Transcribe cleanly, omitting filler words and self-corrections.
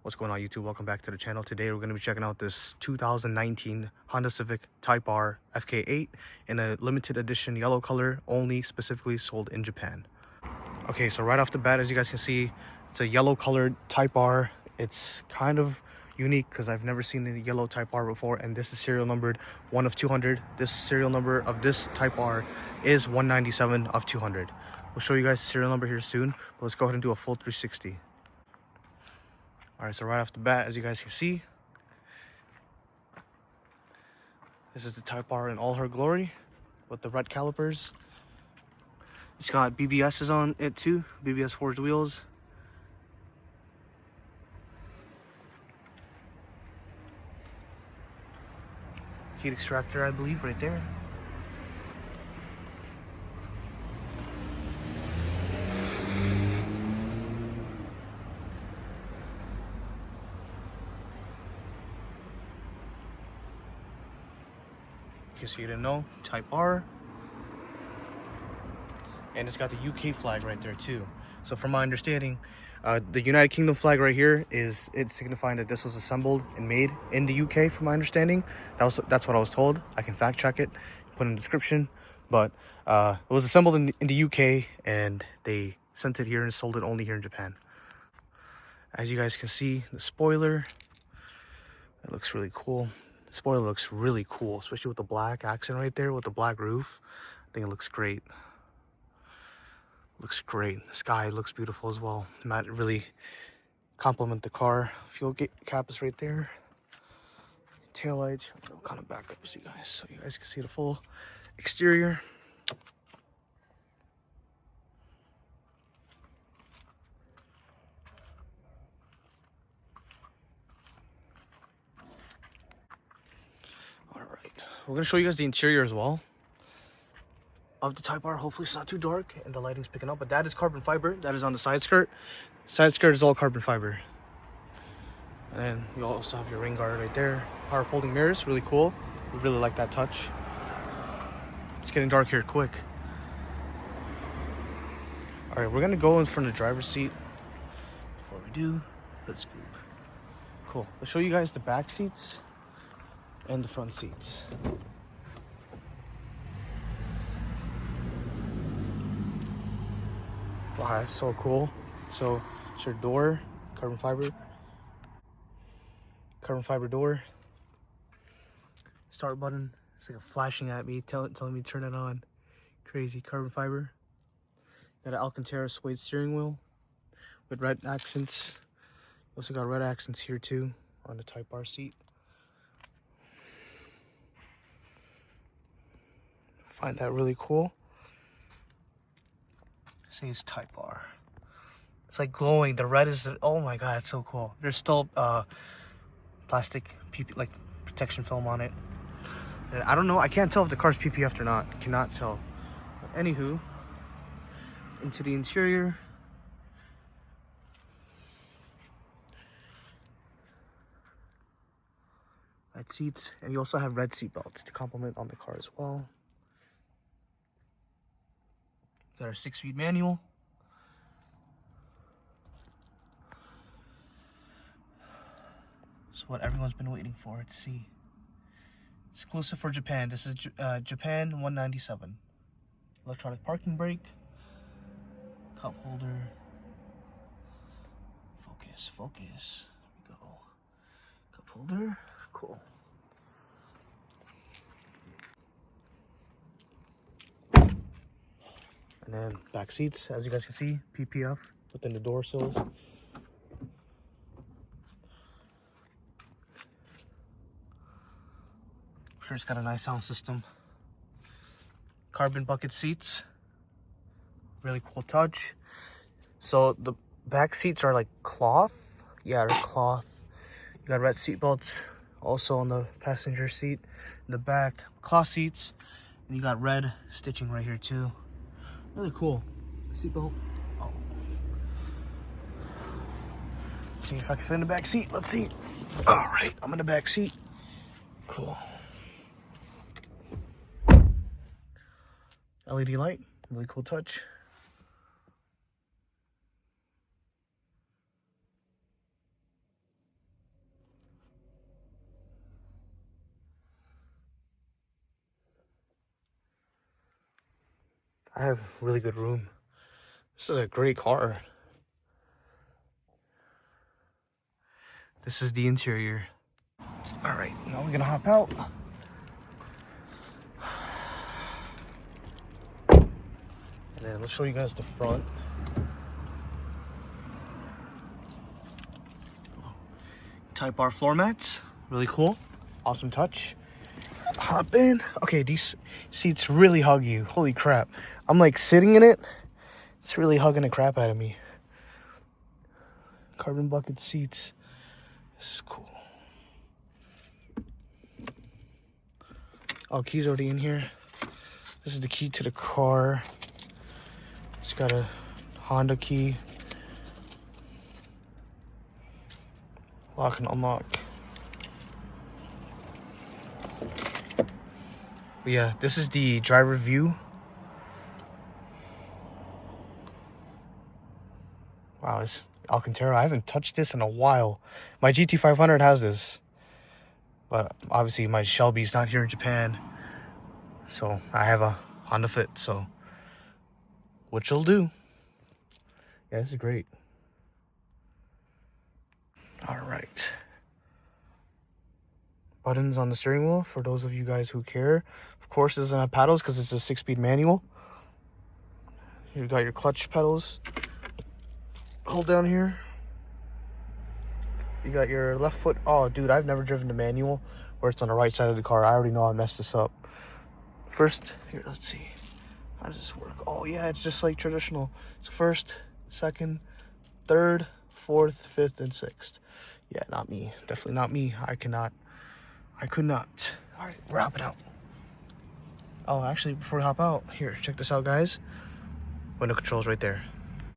What's going on, YouTube? Welcome back to the channel. Today we're going to be checking out this 2019 Honda Civic Type R FK8 in a limited edition yellow color, only specifically sold in Japan. Okay, so right off the bat, as you guys can see, it's a yellow colored Type R. It's kind of unique because I've never seen a yellow Type R before, and this is serial numbered 1 of 200. This serial number of this Type R is 197 of 200. We'll show you guys the serial number here soon, but let's go ahead and do a full 360. All right, so right off the bat, as you guys can see, this is the Type R in all her glory with the red calipers. It's got BBSs on it too, BBS forged wheels. Heat extractor, I believe, right there. In case you didn't know, Type R. And it's got the UK flag right there too. So from my understanding, the United Kingdom flag right here it's signifying that this was assembled and made in the UK, from my understanding. That's what I was told. I can fact check it, put in the description. But it was assembled in the UK, and they sent it here and sold it only here in Japan. As you guys can see, the spoiler, it looks really cool. The spoiler looks really cool, especially with the black accent right there with the black roof. I think it looks great. Looks great. The sky looks beautiful as well. Might really complement the car. Fuel cap is right there. Tail lights. I'll kind of back up so you guys can see the full exterior. All right, we're gonna show you guys the interior as well of the Type R. Hopefully it's not too dark and the lighting's picking up, but that is carbon fiber. That is on the side skirt. Side skirt is all carbon fiber. And then you also have your rain guard right there. Power folding mirrors, really cool. We really like that touch. It's getting dark here quick. All right, we're gonna go in front of the driver's seat. Before we do, let's go. Cool, I'll show you guys the back seats and the front seats. Wow, that's so cool. So it's your door, carbon fiber door. Start button, it's like a flashing at me, telling me to turn it on. Crazy. Carbon fiber. Got an Alcantara suede steering wheel with red accents. Also got red accents here too on the Type R seat. Find that really cool. Say it's Type R. It's like glowing. The red is, oh my god, it's so cool. There's still plastic PP, like protection film on it. And I don't know, I can't tell if the car's PPF'd or not. Cannot tell. But anywho, into the interior. Red seats, and you also have red seat belts to complement on the car as well. Got our 6-speed manual. It's what everyone's been waiting for to see. Exclusive for Japan. This is Japan 197. Electronic parking brake. Cup holder. Focus. There we go. Cup holder. Cool. And then back seats, as you guys can see, PPF within the door sills. I'm sure it's got a nice sound system. Carbon bucket seats, really cool touch. So the back seats are like cloth. Yeah, they're cloth. You got red seat belts also on the passenger seat. In the back, cloth seats, and you got red stitching right here too. Really cool. Seatbelt. Oh. See if I can fit in the back seat. Let's see. All right, I'm in the back seat. Cool. LED light, really cool touch. I have really good room. This is a great car. This is the interior. All right, now we're gonna hop out. And then let's show you guys the front. Type R floor mats, really cool. Awesome touch. Hop in. Okay, these seats really hug you. Holy crap. I'm like sitting in it. It's really hugging the crap out of me. Carbon bucket seats. This is cool. Oh, key's already in here. This is the key to the car. It's got a Honda key. Lock and unlock. But yeah, this is the driver view. Wow, it's Alcantara. I haven't touched this in a while. My GT500 has this. But obviously my Shelby's not here in Japan. So I have a Honda Fit, so which will do. Yeah, this is great. All right. Buttons on the steering wheel for those of you guys who care. Of course, it doesn't have paddles because it's a 6-speed manual. You got your clutch pedals. Hold down here. You got your left foot. Oh, dude, I've never driven the manual where it's on the right side of the car. I already know I messed this up. First, here, let's see. How does this work? Oh, yeah, it's just like traditional. It's first, second, third, fourth, fifth, and sixth. Yeah, not me. Definitely not me. I could not. All right, we're hopping out. Oh, actually, before we hop out, here, check this out, guys. Window controls right there.